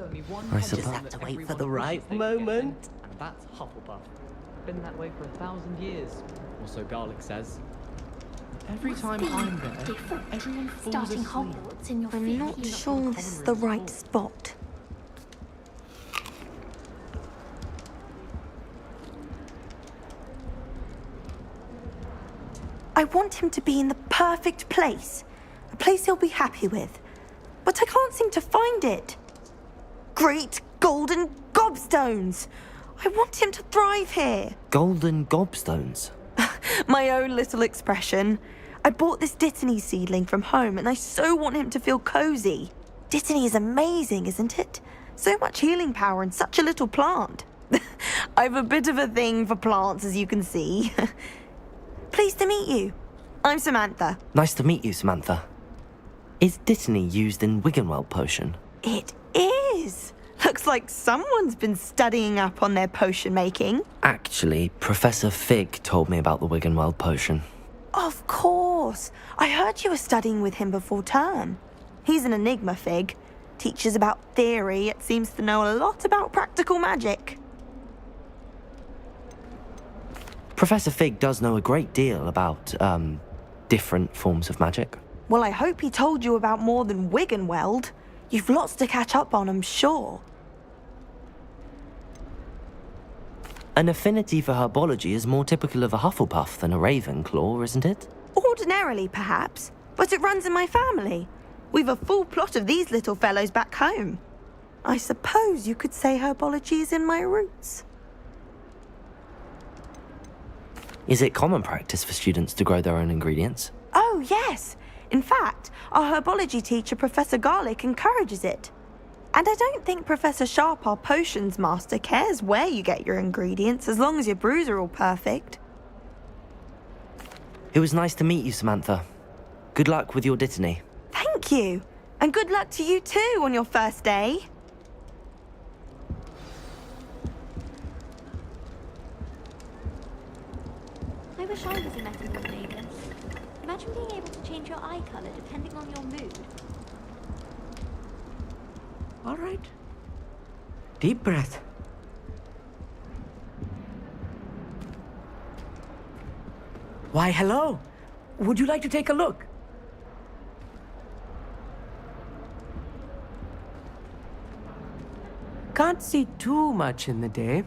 only one I common suppose. one Just have that to wait for everyone the right wishes they could get in, moment. and that's Hufflepuff. Been that way for 1,000 years, or so Garlic says. Every time I'm there, Different. everyone falls Starting asleep. Hogwarts in your I'm not 50s. sure this is the right spot. I want him to be in the perfect place. A place he'll be happy with. But I can't seem to find it. Great golden gobstones! I want him to thrive here. Golden gobstones. My own little expression. I bought this Dittany seedling from home and I so want him to feel cozy. Dittany is amazing, isn't it? So much healing power in such a little plant. I've a bit of a thing for plants, as you can see. Pleased to meet you. I'm Samantha. Nice to meet you, Samantha. Is Dittany used in Wiggenweld potion? It is. Looks like someone's been studying up on their potion making. Actually, Professor Fig told me about the Wiggenweld potion. Of course. I heard you were studying with him before term. He's an enigma, Fig. Teaches about theory, yet seems to know a lot about practical magic. Professor Fig does know a great deal about, different forms of magic. Well, I hope he told you about more than Wiggenweld. You've lots to catch up on, I'm sure. An affinity for herbology is more typical of a Hufflepuff than a Ravenclaw, isn't it? Ordinarily, perhaps, but it runs in my family. We've a full plot of these little fellows back home. I suppose you could say herbology is in my roots. Is it common practice for students to grow their own ingredients? Oh, yes. In fact, our herbology teacher, Professor Garlic, encourages it. And I don't think Professor Sharp, our potions master, cares where you get your ingredients, as long as your brews are all perfect. It was nice to meet you, Samantha. Good luck with your Dittany. Thank you. And good luck to you too on your first day. I wish I was a metaphor maiden. Imagine being able to change your eye color depending on your mood. All right. Deep breath. Why, hello. Would you like to take a look? Can't see too much in the day.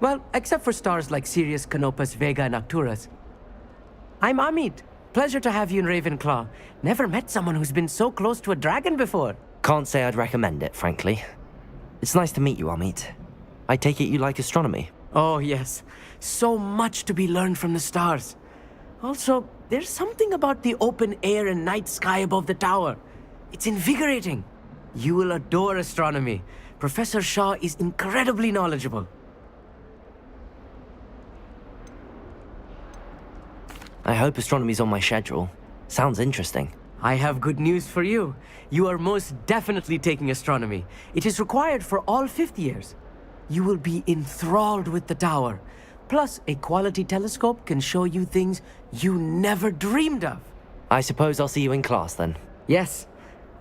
Well, except for stars like Sirius, Canopus, Vega, and Arcturus. I'm Amit. Pleasure to have you in Ravenclaw. Never met someone who's been so close to a dragon before. Can't say I'd recommend it, frankly. It's nice to meet you, Amit. I take it you like astronomy. Oh, yes. So much to be learned from the stars. Also, there's something about the open air and night sky above the tower. It's invigorating. You will adore astronomy. Professor Shaw is incredibly knowledgeable. I hope astronomy's on my schedule. Sounds interesting. I have good news for you. You are most definitely taking astronomy. It is required for all fifth years. You will be enthralled with the tower. Plus, a quality telescope can show you things you never dreamed of. I suppose I'll see you in class then. Yes.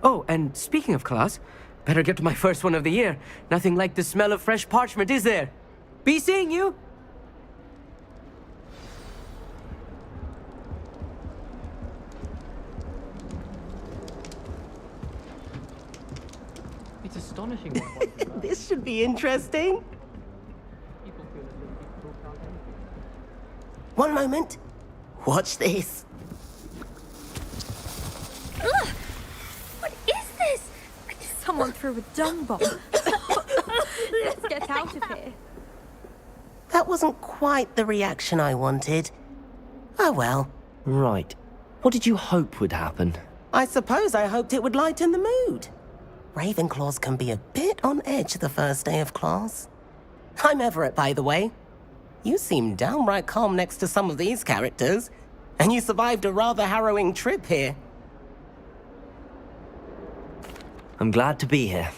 Oh, and speaking of class, better get to my first one of the year. Nothing like the smell of fresh parchment, is there? Be seeing you! It's astonishing what one can learn. This should be interesting. People feel as though people can't do anything. One moment. Watch this. Ugh! What is this? Someone threw a dung bomb. Let's get out of here. That wasn't quite the reaction I wanted. Oh well. Right. What did you hope would happen? I suppose I hoped it would lighten the mood. Ravenclaws can be a bit on edge the first day of class. I'm Everett, by the way. You seem downright calm next to some of these characters, and you survived a rather harrowing trip here. I'm glad to be here.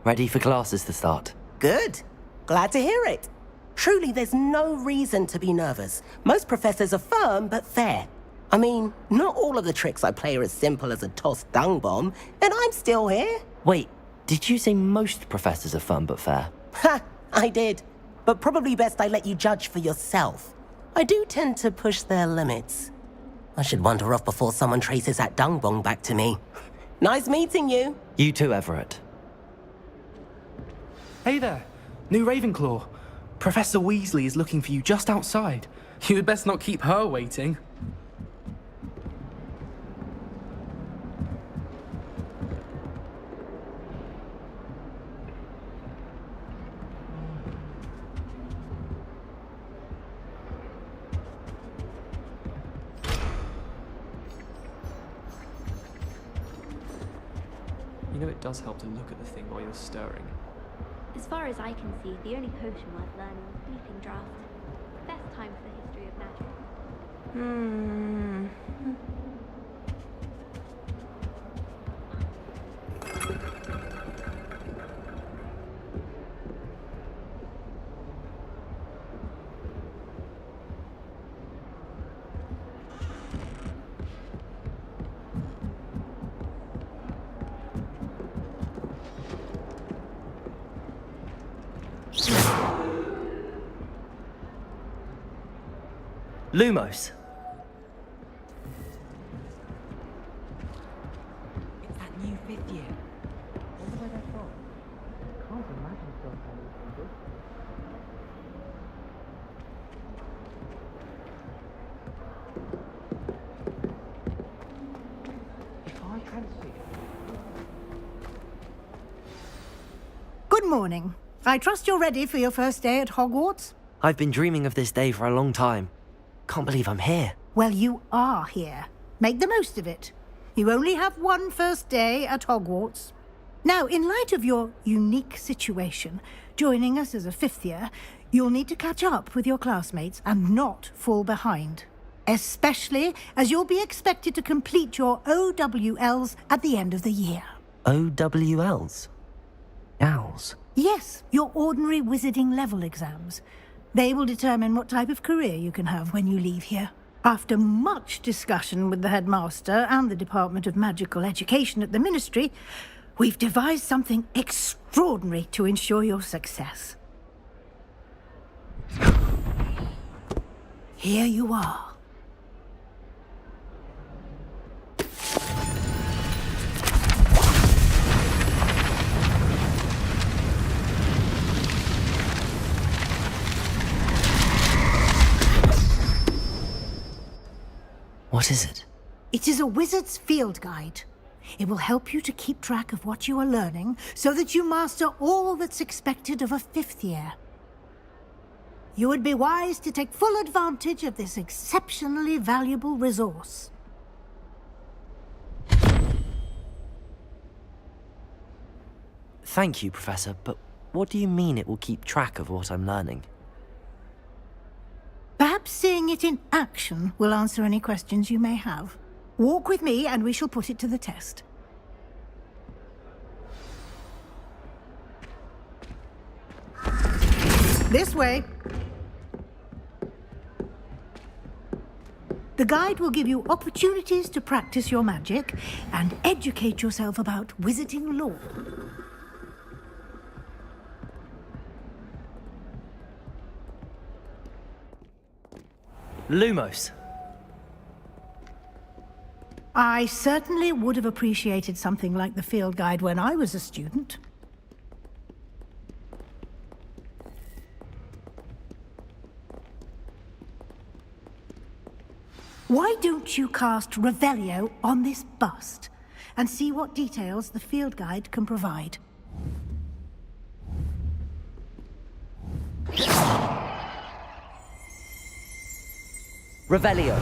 Ready for classes to start. Good. Glad to hear it. Truly, there's no reason to be nervous. Most professors are firm but fair. I mean, not all of the tricks I play are as simple as a tossed dung bomb, and I'm still here. Wait, Did you say most professors are fun but fair? Ha! I did. But probably best I let you judge for yourself. I do tend to push their limits. I should wander off before someone traces that dung bong back to me. Nice meeting you. You too, Everett. Hey there, new Ravenclaw. Professor Weasley is looking for you just outside. You had best not keep her waiting. You know, it does help to look at the thing while you're stirring. As far as I can see, the only potion worth learning is Leaping Draught. Best time for the history of magic. Lumos. It's that new 5th year. Wonder where they're from. Can't imagine so good. If I fancy Good morning. I trust you're ready for your first day at Hogwarts? I've been dreaming of this day for a long time. Can't believe I'm here. Well, you are here. Make the most of it. You only have one first day at Hogwarts. Now, in light of your unique situation, joining us as a 5th year, you'll need to catch up with your classmates and not fall behind. Especially as you'll be expected to complete your OWLs at the end of the year. OWLs? Owls. Yes, your ordinary wizarding level exams. They will determine what type of career you can have when you leave here. After much discussion with the headmaster and the Department of Magical Education at the Ministry, we've devised something extraordinary to ensure your success. Here you are. What is it? It is a wizard's field guide. It will help you to keep track of what you are learning so that you master all that's expected of a 5th year. You would be wise to take full advantage of this exceptionally valuable resource. Thank you, Professor, but what do you mean it will keep track of what I'm learning? Perhaps seeing it in action will answer any questions you may have. Walk with me and we shall put it to the test. This way. The guide will give you opportunities to practice your magic and educate yourself about wizarding lore. Lumos. I certainly would have appreciated something like the field guide when I was a student. Why don't you cast Revelio on this bust and see what details the field guide can provide? Revelio.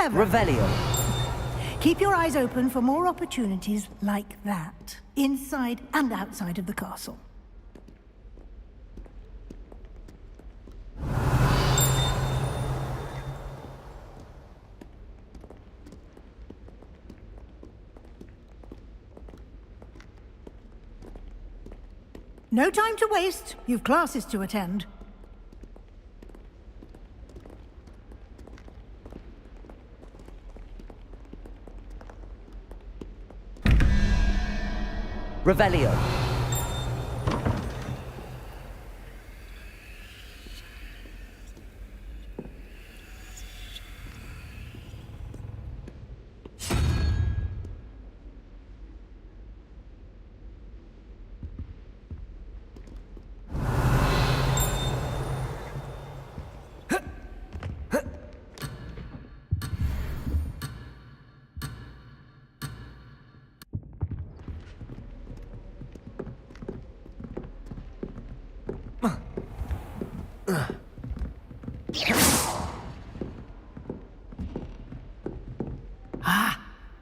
clever. Revelio. Keep your eyes open for more opportunities like that, inside and outside of the castle. No time to waste. You've classes to attend. Revelio.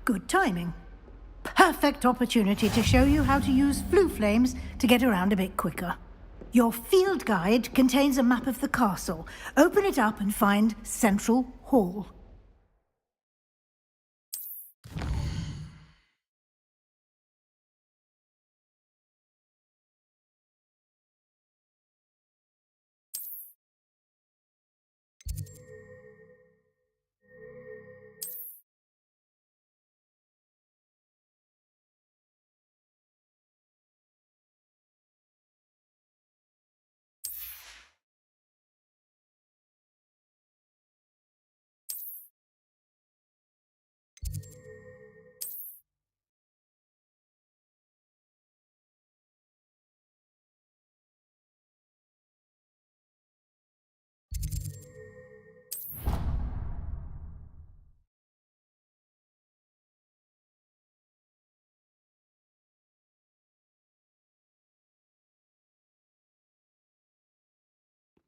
Good timing. Perfect opportunity to show you how to use flue flames to get around a bit quicker. Your field guide contains a map of the castle. Open it up and find Central Hall.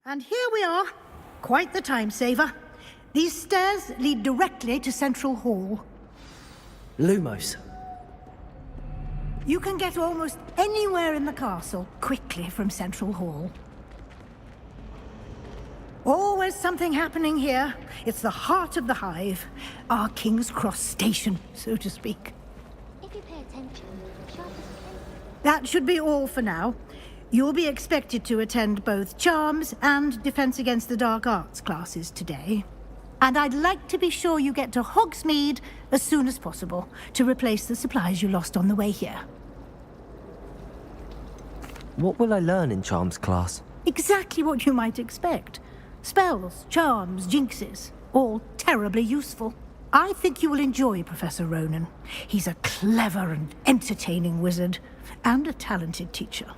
And here we are. Quite the time saver. These stairs lead directly to Central Hall. Lumos. You can get almost anywhere in the castle quickly from Central Hall. Always something happening here. It's the heart of the hive. Our King's Cross station, so to speak. If you pay attention, sharp as a pencil. That should be all for now. You'll be expected to attend both Charms and Defense Against the Dark Arts classes today. And I'd like to be sure you get to Hogsmeade as soon as possible to replace the supplies you lost on the way here. What will I learn in Charms class? Exactly what you might expect. Spells, charms, jinxes, all terribly useful. I think you will enjoy Professor Ronan. He's a clever and entertaining wizard, and a talented teacher.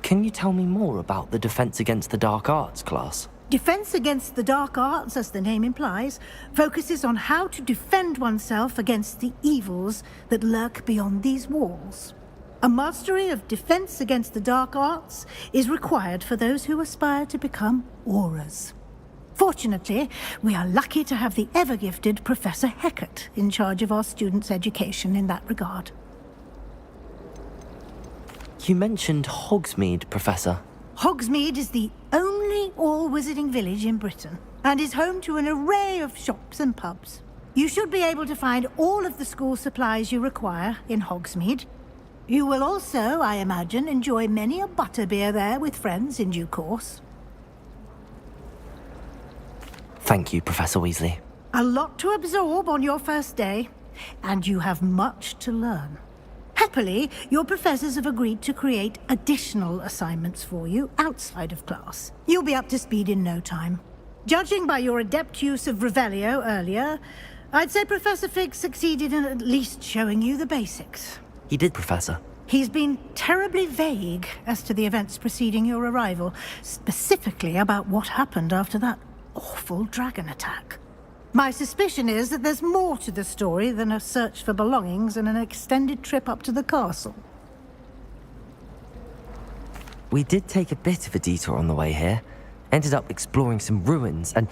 Can you tell me more about the Defense Against the Dark Arts class? Defense Against the Dark Arts, as the name implies, focuses on how to defend oneself against the evils that lurk beyond these walls. A mastery of Defense Against the Dark Arts is required for those who aspire to become auras. Fortunately, we are lucky to have the ever-gifted Professor Heckert in charge of our students' education in that regard. You mentioned Hogsmeade, Professor. Hogsmeade is the only all-wizarding village in Britain and is home to an array of shops and pubs. You should be able to find all of the school supplies you require in Hogsmeade. You will also, I imagine, enjoy many a butterbeer there with friends in due course. Thank you, Professor Weasley. A lot to absorb on your first day, and you have much to learn. Happily, your professors have agreed to create additional assignments for you outside of class. You'll be up to speed in no time. Judging by your adept use of Revelio earlier, I'd say Professor Fig succeeded in at least showing you the basics. He did, Professor. He's been terribly vague as to the events preceding your arrival, specifically about what happened after that awful dragon attack. My suspicion is that there's more to the story than a search for belongings and an extended trip up to the castle. We did take a bit of a detour on the way here. Ended up exploring some ruins and...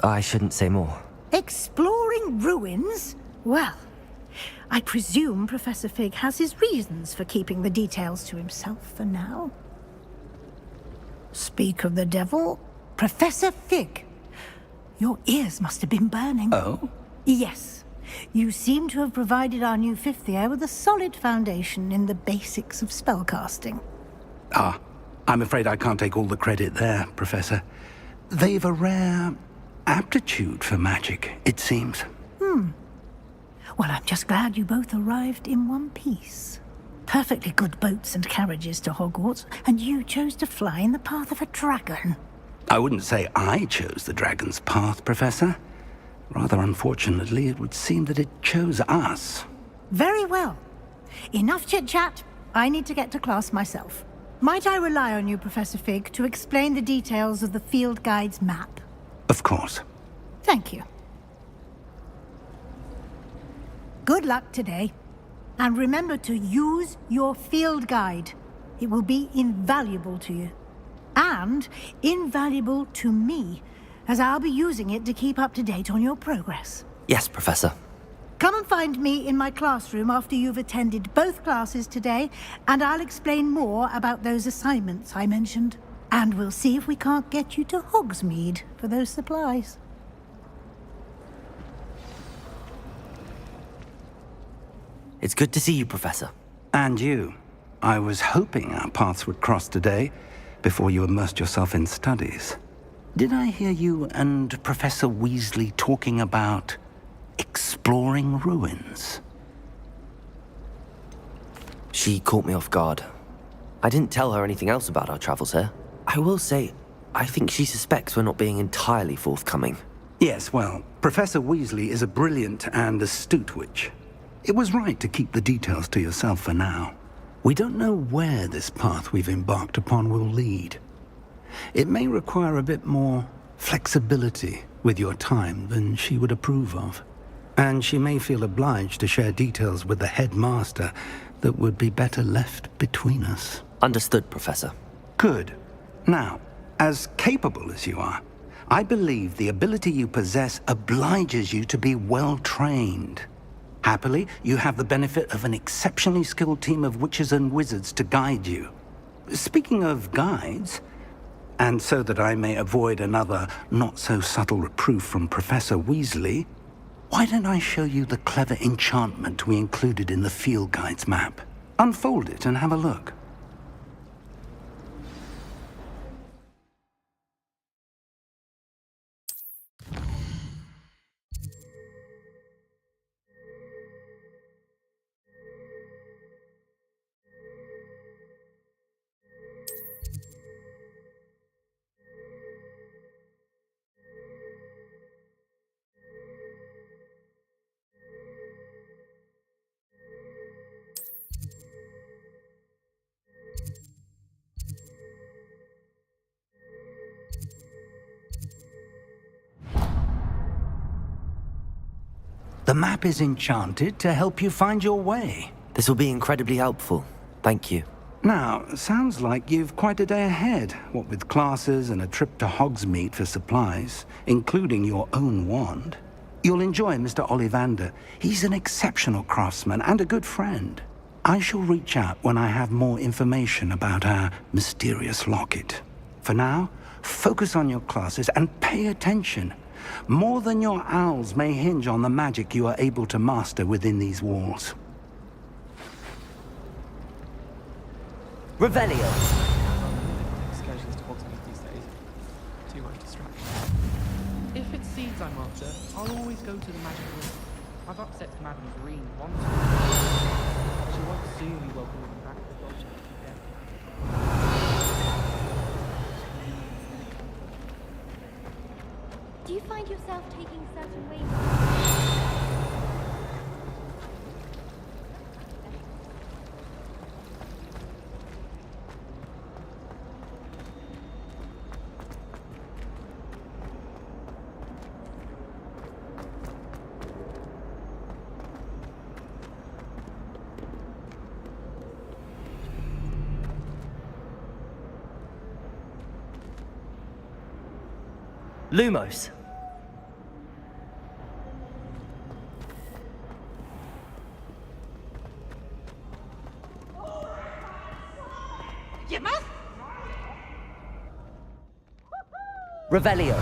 I shouldn't say more. Exploring ruins? Well, I presume Professor Fig has his reasons for keeping the details to himself for now. Speak of the devil, Professor Fig. Your ears must have been burning. Oh? Yes. You seem to have provided our new fifth year with a solid foundation in the basics of spellcasting. Ah, I'm afraid I can't take all the credit there, Professor. They've a rare aptitude for magic, it seems. Well, I'm just glad you both arrived in one piece. Perfectly good boats and carriages to Hogwarts, and you chose to fly in the path of a dragon. I wouldn't say I chose the dragon's path, Professor. Rather unfortunately, it would seem that it chose us. Very well. Enough chit-chat. I need to get to class myself. Might I rely on you, Professor Fig, to explain the details of the field guide's map? Of course. Thank you. Good luck today. And remember to use your field guide. It will be invaluable to you. And invaluable to me, as I'll be using it to keep up to date on your progress. Yes, Professor. Come and find me in my classroom after you've attended both classes today, and I'll explain more about those assignments I mentioned. And we'll see if we can't get you to Hogsmeade for those supplies. It's good to see you, Professor. And you. I was hoping our paths would cross today, before you immersed yourself in studies. Did I hear you and Professor Weasley talking about exploring ruins? She caught me off guard. I didn't tell her anything else about our travels here. I will say, I think she suspects we're not being entirely forthcoming. Yes, well, Professor Weasley is a brilliant and astute witch. It was right to keep the details to yourself for now. We don't know where this path we've embarked upon will lead. It may require a bit more flexibility with your time than she would approve of. And she may feel obliged to share details with the headmaster that would be better left between us. Understood, Professor. Good. Now, as capable as you are, I believe the ability you possess obliges you to be well trained. Happily, you have the benefit of an exceptionally skilled team of witches and wizards to guide you. Speaking of guides, and so that I may avoid another not-so-subtle reproof from Professor Weasley, why don't I show you the clever enchantment we included in the field guide's map? Unfold it and have a look. The map is enchanted to help you find your way. This will be incredibly helpful. Thank you. Now, sounds like you've quite a day ahead, what with classes and a trip to Hogsmeade for supplies, including your own wand. You'll enjoy Mr. Ollivander. He's an exceptional craftsman and a good friend. I shall reach out when I have more information about our mysterious locket. For now, focus on your classes and pay attention. More than your owls may hinge on the magic you are able to master within these walls. Revelio. Excursions to Hogsmeade these days. Too much distraction. If it's seeds I'm after, I'll always go to the magic room. I've upset Madam Green once. She won't soon be welcoming me back to the doctor again. Do you find yourself taking certain ways? Lumos. Revelio.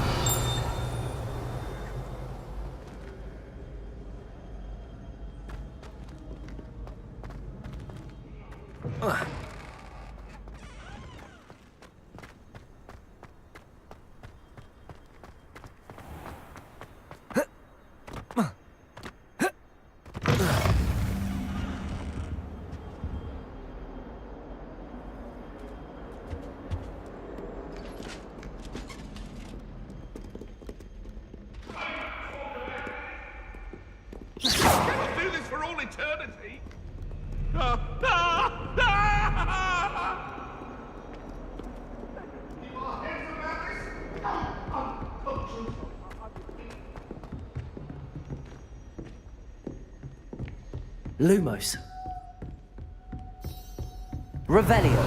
Cannot do this for all eternity. Lumos. Revelio.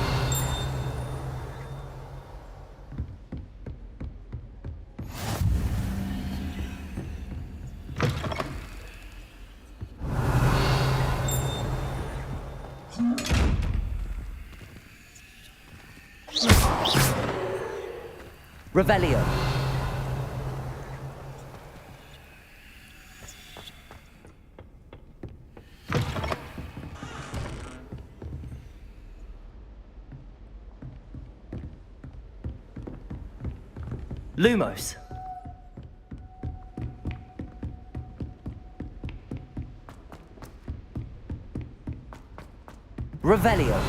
Revelio. Lumos. Revelio.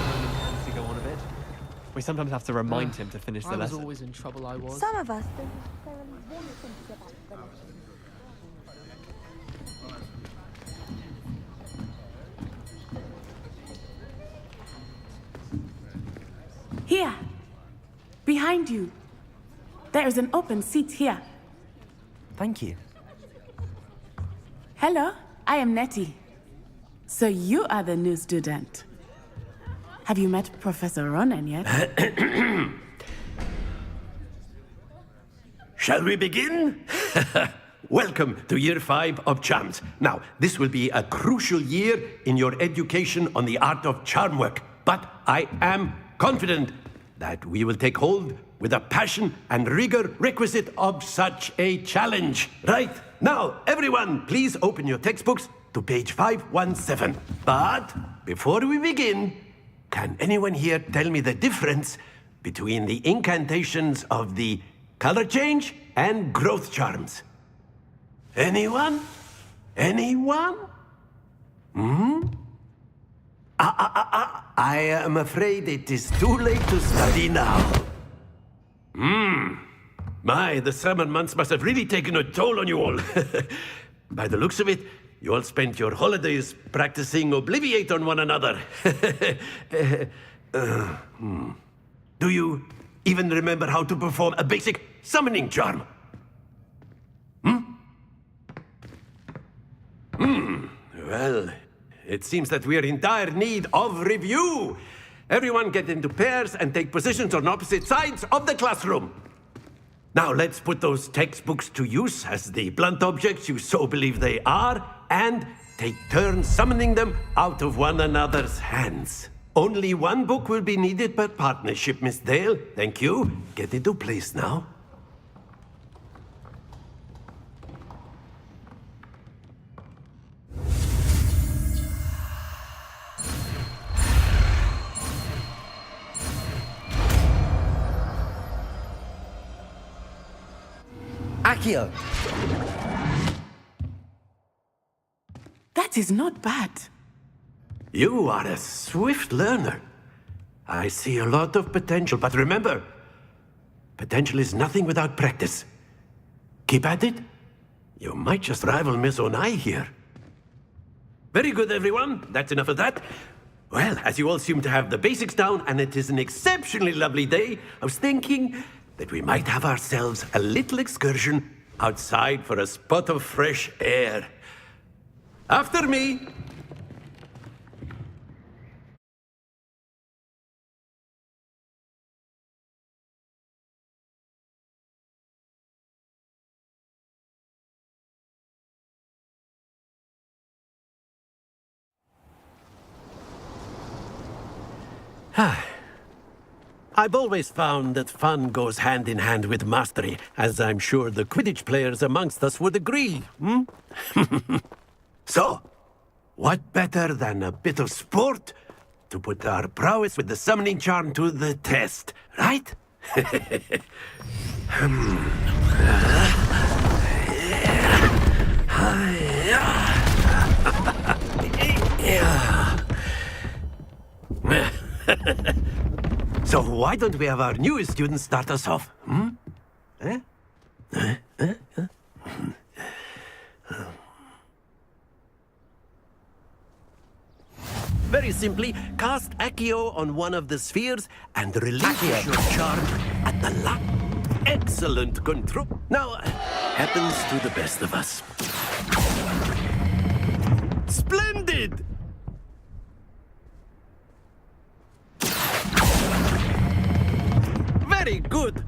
To go on a bit. We sometimes have to remind him to finish the I was lesson. always in trouble, I was. Some of us don't necessarily want to think about finishing. Here, behind you. There is an open seat here. Thank you. Hello, I am Nettie. So you are the new student. Have you met Professor Ronan yet? Shall we begin? Welcome to Year 5 of Charms. Now, this will be a crucial year in your education on the art of charm work, but I am confident that we will take hold with the passion and rigor requisite of such a challenge. Right, now, everyone, please open your textbooks to page 517. But before we begin, can anyone here tell me the difference between the incantations of the color change and growth charms? Anyone? Anyone? I am afraid it is too late to study now. My, the summer months must have really taken a toll on you all. By the looks of it, you all spent your holidays practicing Obliviate on one another. Do you even remember how to perform a basic summoning charm? Well, it seems that we are in dire need of review. Everyone get into pairs and take positions on opposite sides of the classroom. Now let's put those textbooks to use as the blunt objects you so believe they are, and take turns summoning them out of one another's hands. Only one book will be needed per partnership, Miss Dale. Thank you. Get into place now. Accio. That is not bad. You are a swift learner. I see a lot of potential, but remember, potential is nothing without practice. Keep at it. You might just rival Miss Onai here. Very good, everyone. That's enough of that. Well, as you all seem to have the basics down, and it is an exceptionally lovely day, I was thinking that we might have ourselves a little excursion outside for a spot of fresh air. After me. I've always found that fun goes hand in hand with mastery, as I'm sure the Quidditch players amongst us would agree. So, what better than a bit of sport to put our prowess with the summoning charm to the test, right? So why don't we have our newest student start us off? Very simply, cast Accio on one of the spheres and relinquish your charm at the last. Excellent control. Now, happens to the best of us. Splendid! Very good.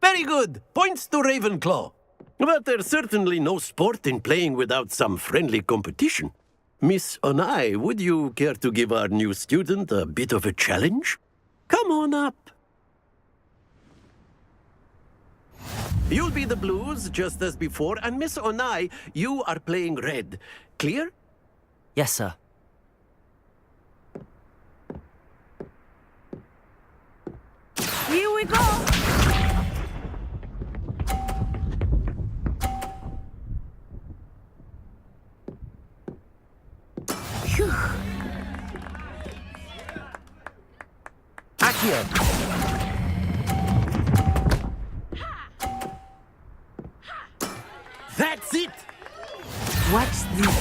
Very good. Points to Ravenclaw. But there's certainly no sport in playing without some friendly competition. Miss Onai, would you care to give our new student a bit of a challenge? Come on up. You'll be the blues, just as before, and Miss Onai, you are playing red. Clear? Yes, sir. Here we go! Phew. Accio! That's it! Watch this.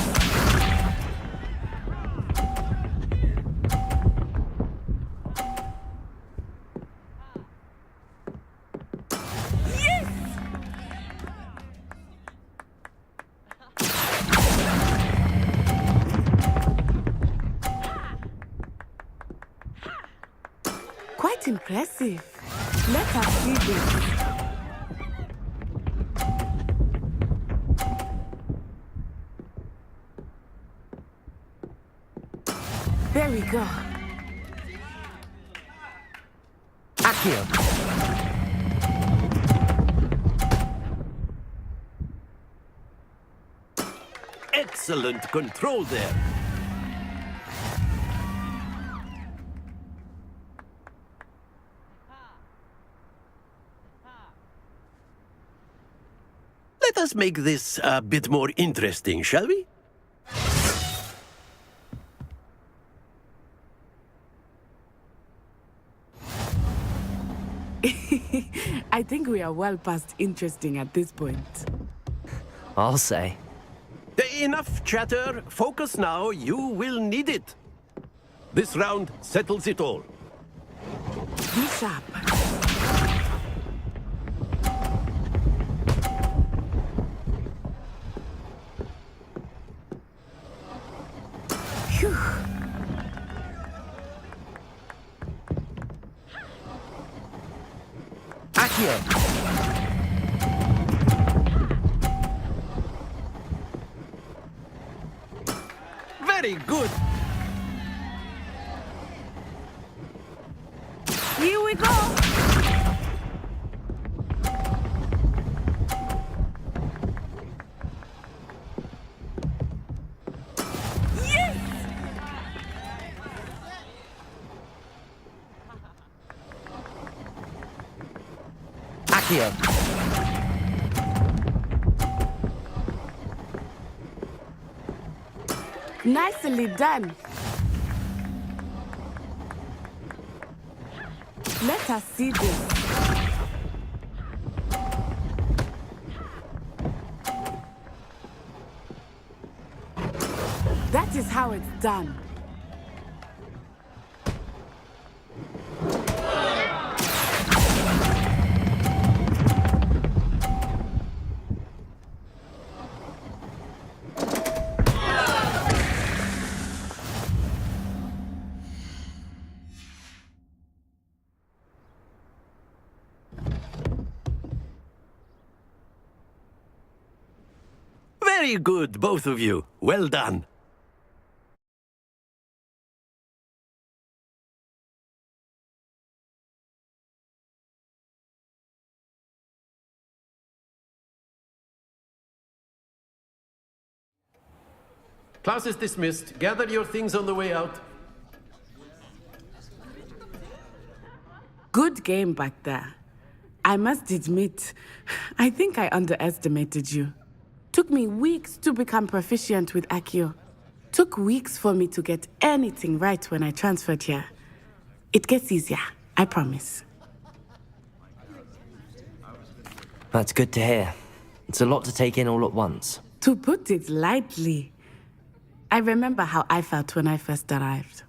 Quite impressive. Let us see this. There we go. Accio! Excellent control there. Let us make this a bit more interesting, shall we? I think we are well past interesting at this point. I'll say. Enough chatter. Focus now. You will need it. This round settles it all. Be sharp. Phew. Accio! Very good. Here we go. Yes! Accio! Nicely done. Let us see this. That is how it's done. Very good, both of you. Well done. Class is dismissed. Gather your things on the way out. Good game back there. I must admit, I think I underestimated you. Took me weeks to become proficient with Accio. Took weeks for me to get anything right when I transferred here. It gets easier, I promise. That's good to hear. It's a lot to take in all at once. To put it lightly, I remember how I felt when I first arrived.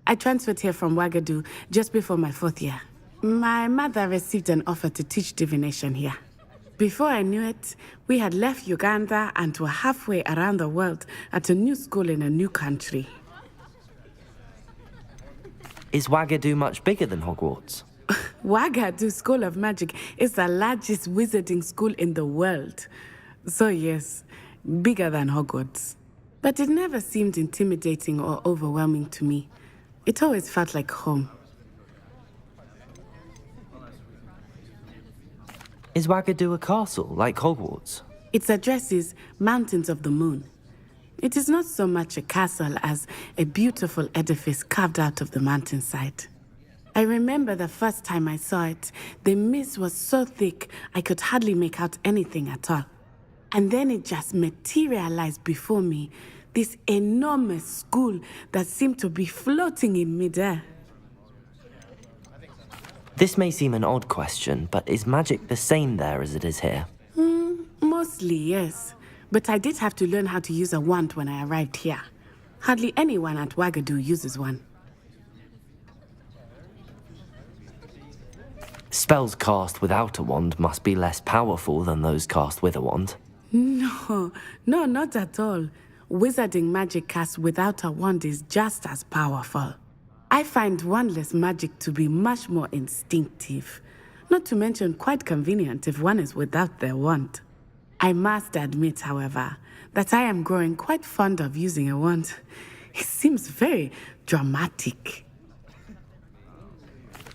I transferred here from Wagadu just before my 4th year. My mother received an offer to teach divination here. Before I knew it, we had left Uganda and were halfway around the world at a new school in a new country. Is Wagadu much bigger than Hogwarts? Wagadu School of Magic is the largest wizarding school in the world. So yes, bigger than Hogwarts. But it never seemed intimidating or overwhelming to me. It always felt like home. Is Wagadu a castle, like Hogwarts? Its address is Mountains of the Moon. It is not so much a castle as a beautiful edifice carved out of the mountainside. I remember the first time I saw it, the mist was so thick I could hardly make out anything at all. And then it just materialized before me, this enormous school that seemed to be floating in midair. This may seem an odd question, but is magic the same there as it is here? Mostly, yes. But I did have to learn how to use a wand when I arrived here. Hardly anyone at Wagadu uses one. Spells cast without a wand must be less powerful than those cast with a wand. No, not at all. Wizarding magic cast without a wand is just as powerful. I find wandless magic to be much more instinctive. Not to mention quite convenient if one is without their wand. I must admit, however, that I am growing quite fond of using a wand. It seems very dramatic.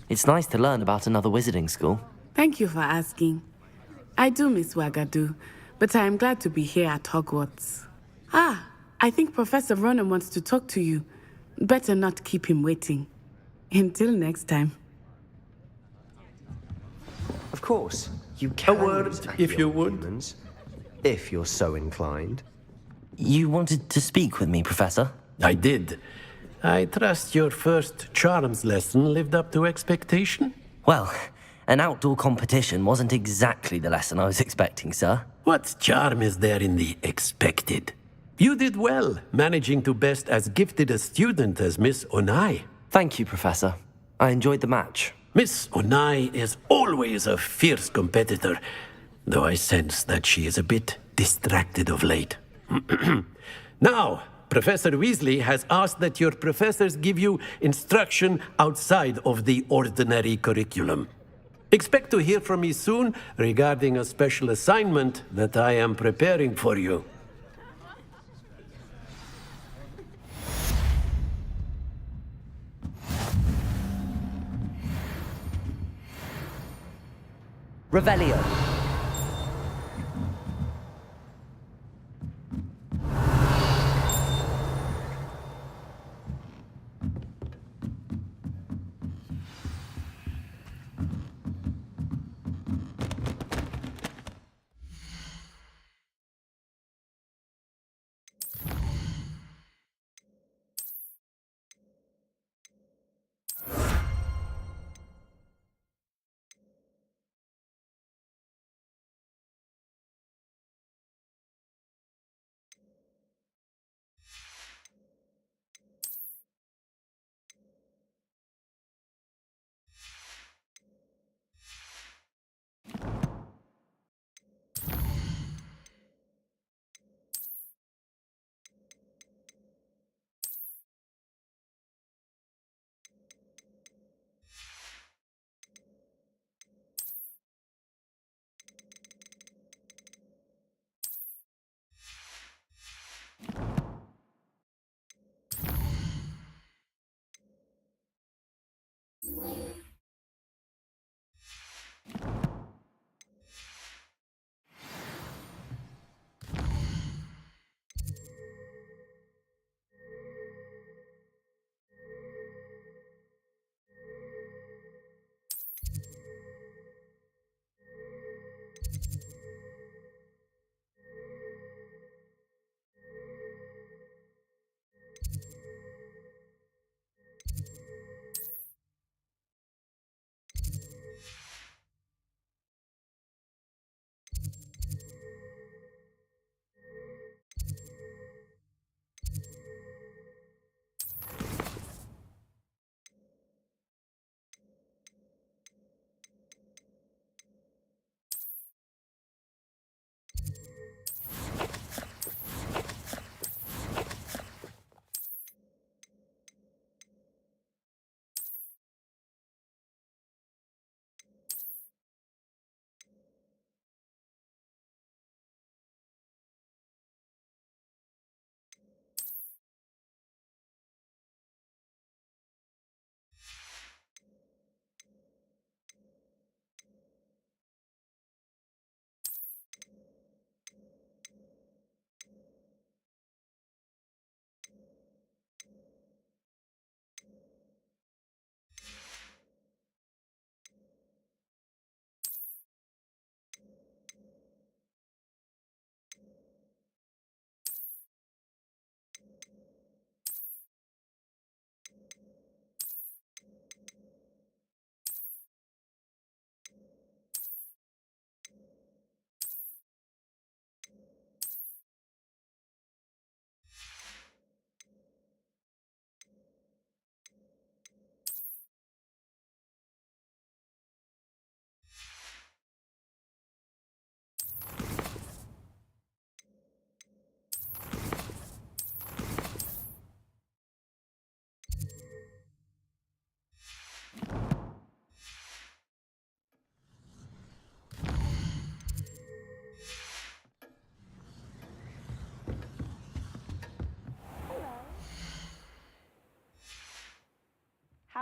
It's nice to learn about another wizarding school. Thank you for asking. I do miss Wagadu, but I am glad to be here at Hogwarts. I think Professor Ronan wants to talk to you. Better not keep him waiting. Until next time. Of course, you can word, use if you Accio would. humans, if you're so inclined. You wanted to speak with me, Professor? I did. I trust your first charms lesson lived up to expectation? Well, an outdoor competition wasn't exactly the lesson I was expecting, sir. What charm is there in the expected? You did well, managing to best as gifted a student as Miss Onai. Thank you, Professor. I enjoyed the match. Miss Onai is always a fierce competitor, though I sense that she is a bit distracted of late. Now, Professor Weasley has asked that your professors give you instruction outside of the ordinary curriculum. Expect to hear from me soon regarding a special assignment that I am preparing for you. Revelio.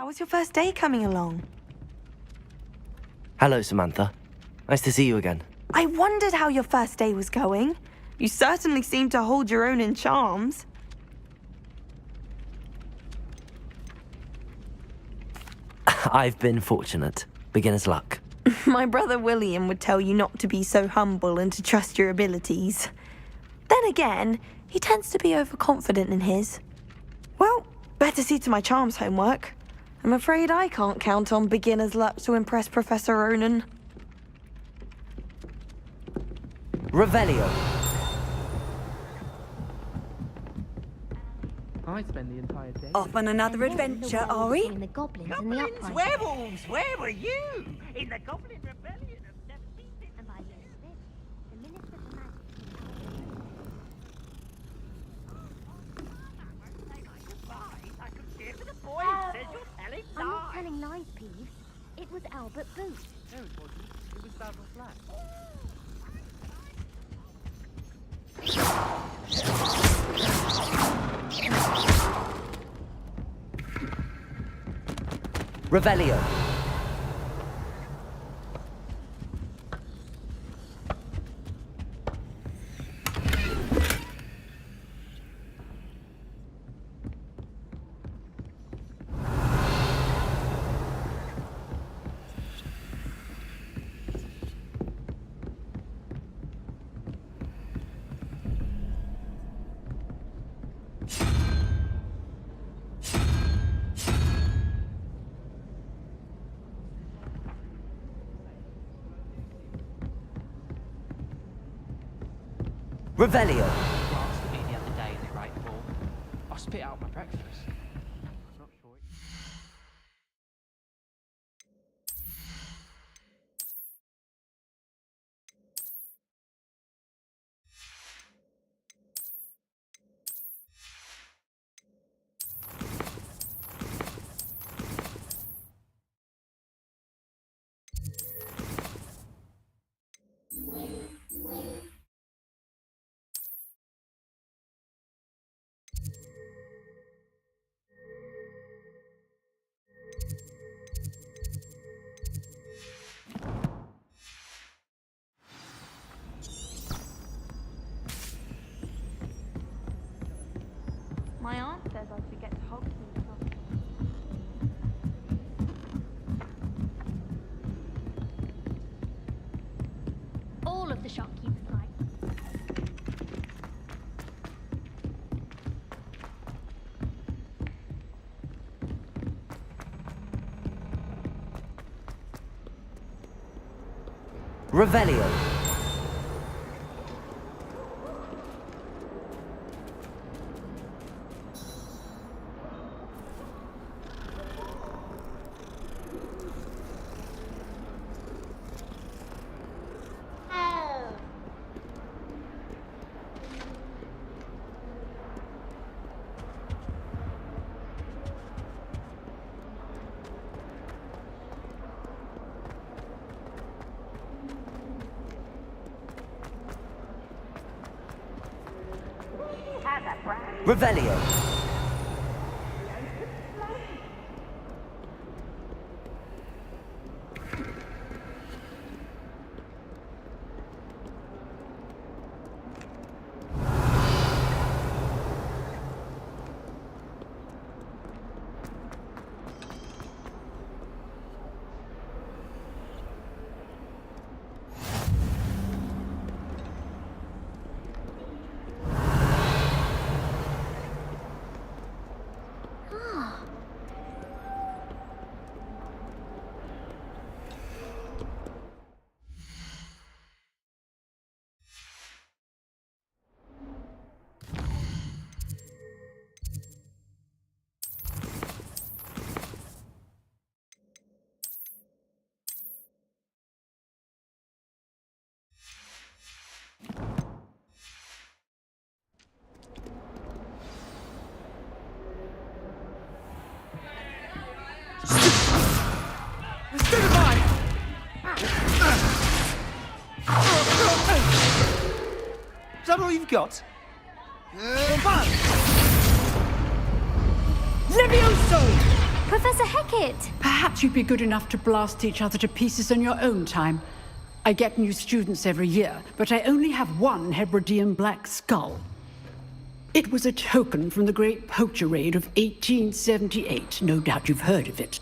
How was your first day coming along? Hello, Samantha. Nice to see you again. I wondered how your first day was going. You certainly seem to hold your own in charms. I've been fortunate. Beginner's luck. My brother William would tell you not to be so humble and to trust your abilities. Then again, he tends to be overconfident in his. Well, better see to my charms homework. I'm afraid I can't count on beginner's luck to impress Professor Ronan. Revelio. I spend the entire day. Off on another adventure, are we? The goblins and the Goblins, upright. werewolves, where were you? In the Goblin Rebellion of 17... And by the end of it, the Minister for Magic. I could hear to the boys. Says you're telling I'm not lies. telling lies, Peeves. It was Albert Booth. No, it wasn't. It was Basil Flack. Revelio. Revelio. Glanced at me the other day in the Great Hall. I spit out my breakfast. Not sure. My aunt says I should get to Hogwarts. All of the shopkeepers like. Revelio. Revelio. Is that all you've got? Levioso! Professor Hecat! Perhaps you'd be good enough to blast each other to pieces on your own time. I get new students every year, but I only have one Hebridean black skull. It was a token from the Great Poacher Raid of 1878. No doubt you've heard of it.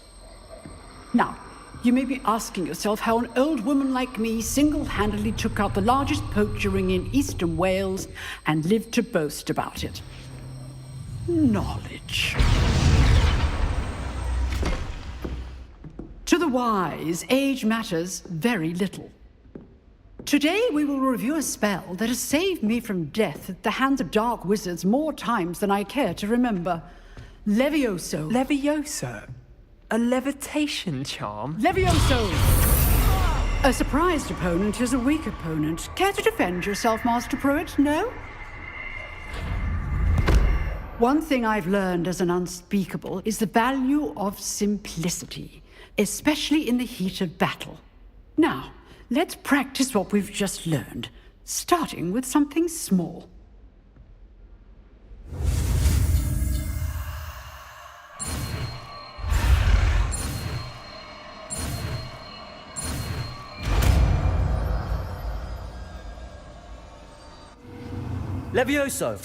Now, you may be asking yourself how an old woman like me single-handedly took out the largest poacher ring in eastern Wales and lived to boast about it. Knowledge. To the wise, age matters very little. Today we will review a spell that has saved me from death at the hands of dark wizards more times than I care to remember. Levioso. Levioso? A levitation charm? Levioso! A surprised opponent is a weak opponent. Care to defend yourself, Master Pruitt? No? One thing I've learned as an unspeakable is the value of simplicity, especially in the heat of battle. Now, let's practice what we've just learned, starting with something small. Levioso.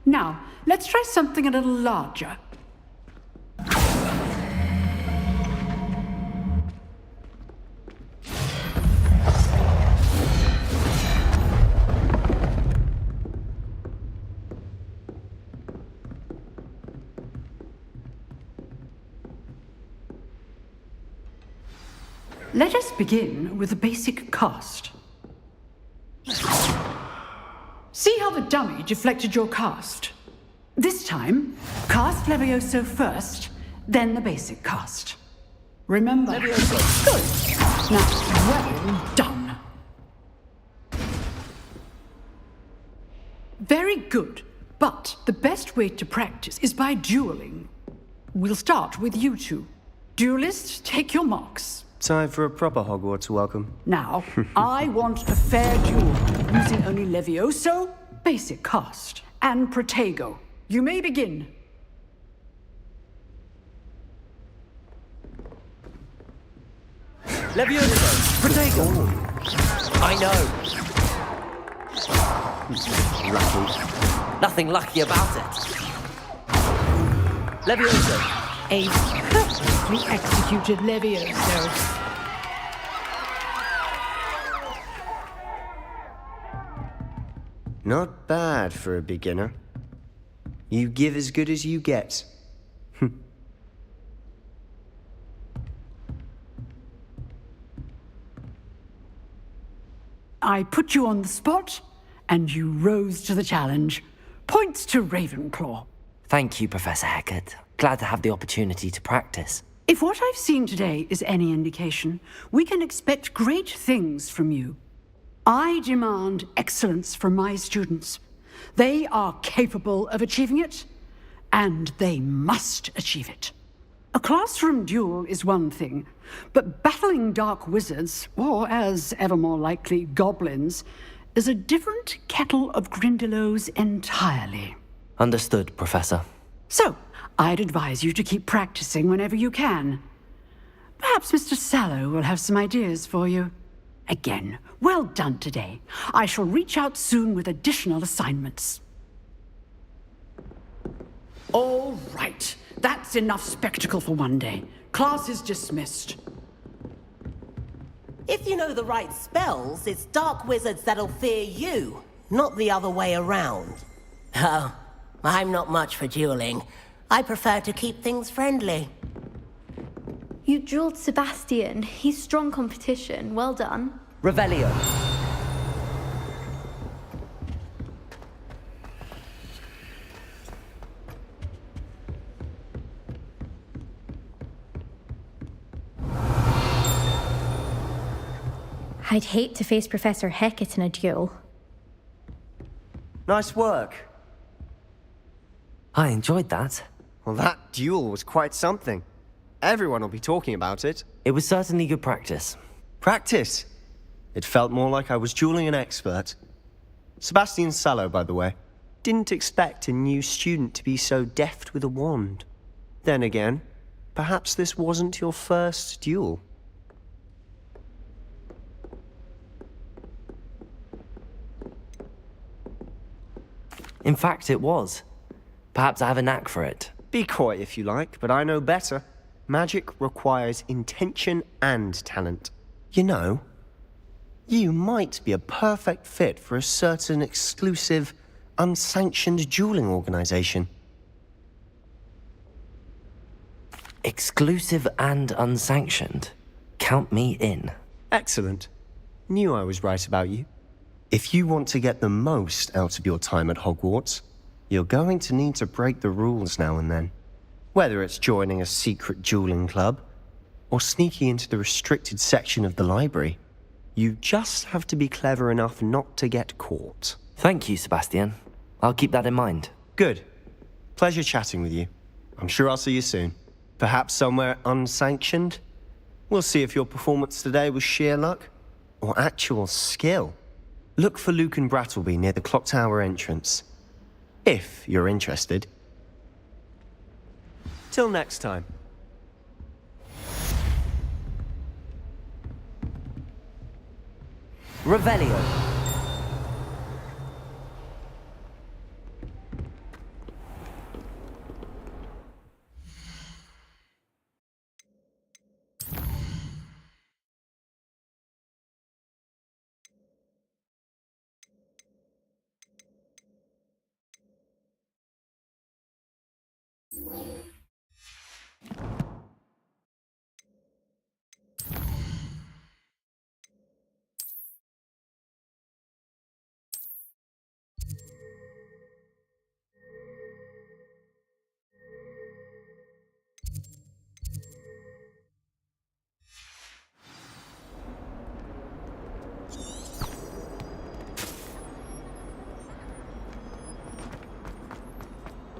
Now, let's try something a little larger. Let us begin with the basic cast. See how the dummy deflected your cast? This time, cast Levioso first, then the basic cast. Remember? Levioso. Good. Now, well done. Very good. But the best way to practice is by dueling. We'll start with you two. Duelists, take your marks. Time for a proper Hogwarts welcome. Now, I want a fair duel, using only Levioso, basic cast, and Protego. You may begin. Levioso! Protego! I know! Lucky. Nothing lucky about it. Levioso! A perfectly executed Levioso. Not bad for a beginner. You give as good as you get. I put you on the spot, and you rose to the challenge. Points to Ravenclaw. Thank you, Professor Hecat. Glad to have the opportunity to practice. If what I've seen today is any indication, we can expect great things from you. I demand excellence from my students. They are capable of achieving it, and they must achieve it. A classroom duel is one thing, but battling dark wizards, or as ever more likely, goblins, is a different kettle of Grindylows entirely. Understood, Professor. So, I'd advise you to keep practicing whenever you can. Perhaps Mr. Sallow will have some ideas for you. Again, well done today. I shall reach out soon with additional assignments. All right. That's enough spectacle for one day. Class is dismissed. If you know the right spells, it's dark wizards that'll fear you, not the other way around. Oh, I'm not much for dueling. I prefer to keep things friendly. You dueled Sebastian. He's strong competition. Well done. Revelio. I'd hate to face Professor Hecat in a duel. Nice work. I enjoyed that. Well, that duel was quite something. Everyone will be talking about it. It was certainly good practice. Practice? It felt more like I was dueling an expert. Sebastian Sallow, by the way. Didn't expect a new student to be so deft with a wand. Then again, perhaps this wasn't your first duel. In fact, it was. Perhaps I have a knack for it. Be coy if you like, but I know better. Magic requires intention and talent. You know, you might be a perfect fit for a certain exclusive, unsanctioned dueling organization. Exclusive and unsanctioned? Count me in. Excellent. Knew I was right about you. If you want to get the most out of your time at Hogwarts, you're going to need to break the rules now and then. Whether it's joining a secret dueling club, or sneaking into the restricted section of the library, you just have to be clever enough not to get caught. Thank you, Sebastian. I'll keep that in mind. Good. Pleasure chatting with you. I'm sure I'll see you soon. Perhaps somewhere unsanctioned? We'll see if your performance today was sheer luck, or actual skill. Look for Luke and Brattleby near the clock tower entrance. If you're interested. Till next time. Revelio.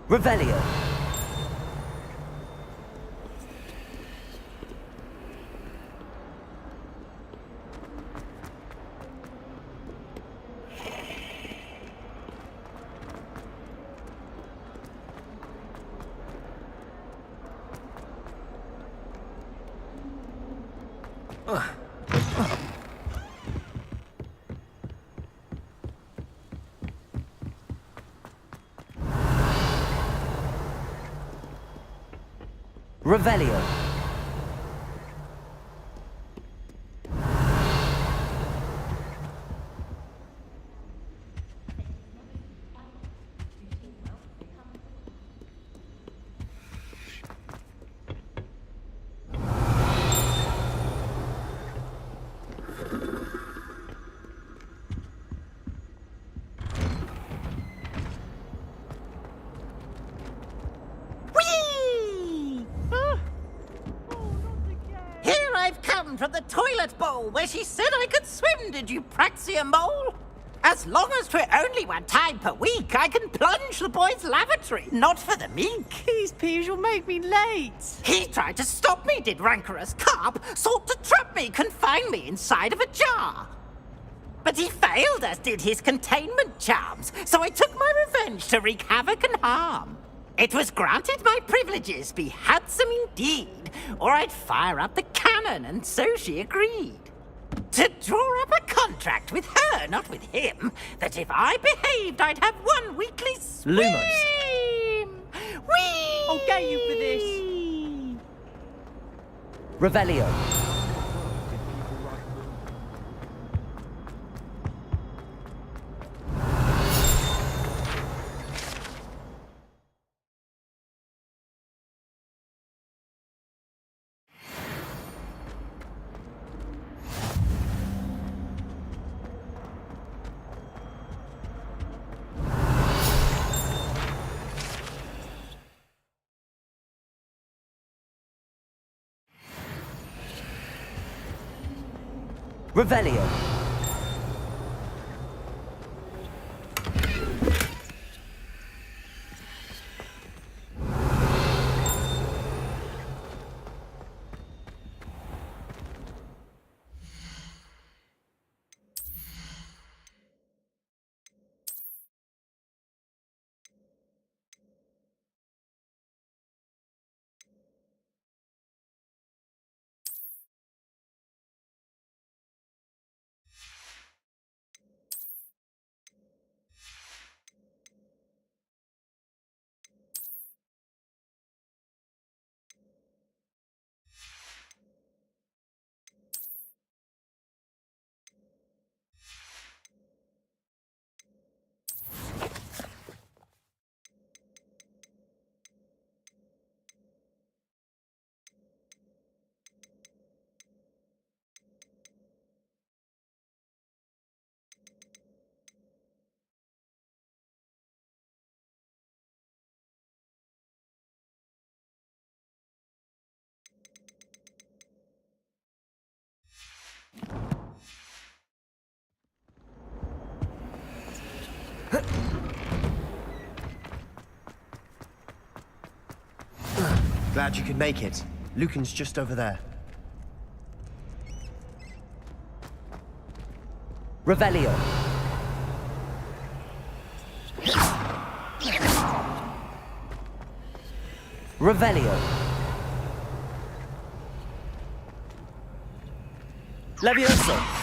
Revelio. Revelio. From the toilet bowl where she said I could swim, did you praxia mole? As long as 'twere only one time per week, I can plunge the boy's lavatory. Not for the meek. These peas will make me late. He tried to stop me, did rancorous carp. Sought to trap me, confine me inside of a jar. But he failed, as did his containment charms. So I took my revenge to wreak havoc and harm. It was granted my privileges be handsome indeed, or I'd fire up the cannon, and so she agreed. To draw up a contract with her, not with him, that if I behaved, I'd have one weekly swim. Lumos. Whee! I'll get you for this. Revelio. Revelio. Glad you could make it. Lucan's just over there. Revelio. Revelio. Levioso.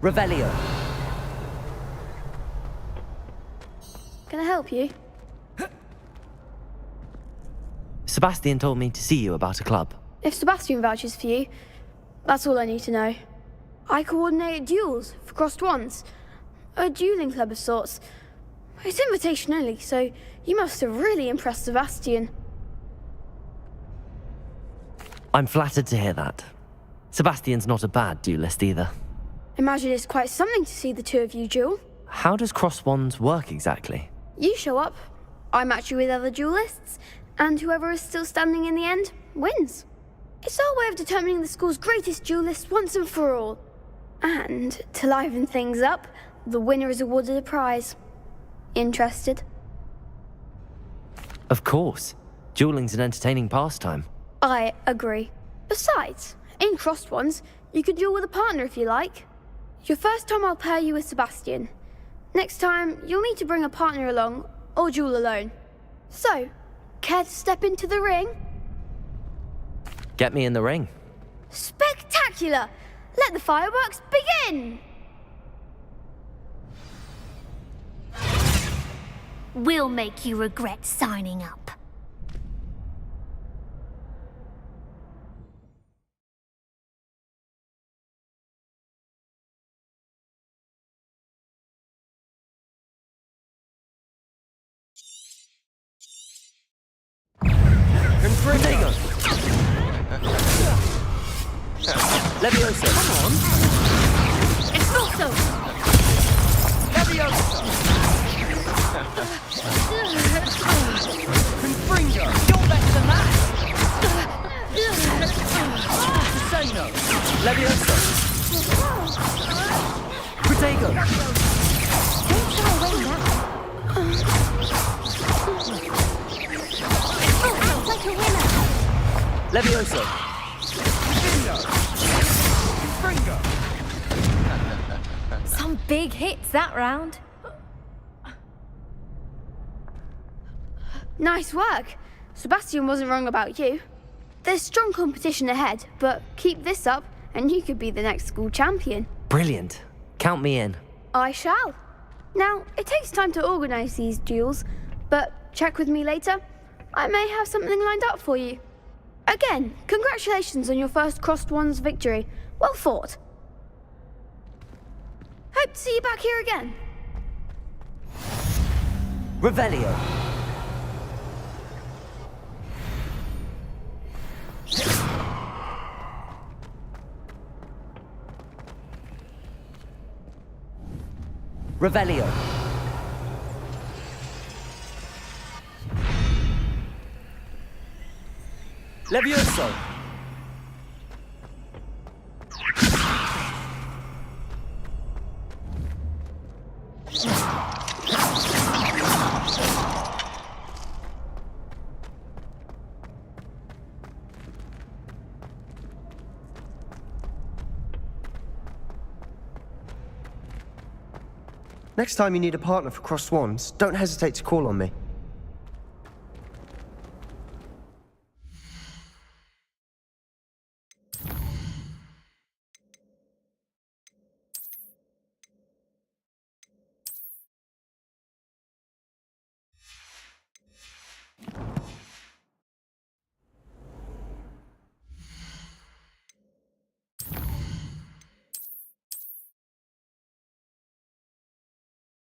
Revelio. Can I help you? Sebastian told me to see you about a club. If Sebastian vouches for you, that's all I need to know. I coordinate duels for crossed wands. A dueling club of sorts. It's invitation only, so you must have really impressed Sebastian. I'm flattered to hear that. Sebastian's not a bad duelist either. Imagine it's quite something to see the two of you duel. How does cross wands work exactly? You show up, I match you with other duelists, and whoever is still standing in the end wins. It's our way of determining the school's greatest duelist once and for all. And to liven things up, the winner is awarded a prize. Interested? Of course. Dueling's an entertaining pastime. I agree. Besides, in crossed ones, you could duel with a partner if you like. Your first time I'll pair you with Sebastian. Next time, you'll need to bring a partner along, or duel alone. So, care to step into the ring? Get me in the ring. Spectacular! Let the fireworks begin! We'll make you regret signing up. Protego! Levioso! Come on! Expulso! Levioso! Confringo! You're better than that! Susano! Levioso! Protego! Don't shy away now. Act like a winner. Levioso! Confringo! Some big hits that round. Nice work. Sebastian wasn't wrong about you. There's strong competition ahead, but keep this up and you could be the next school champion. Brilliant. Count me in. I shall. Now, it takes time to organise these duels, but check with me later. I may have something lined up for you. Again, congratulations on your first Crossed Wands victory. Well fought. Hope to see you back here again. Revelio. Revelio. Levioso. Next time you need a partner for Crossed Wands, don't hesitate to call on me.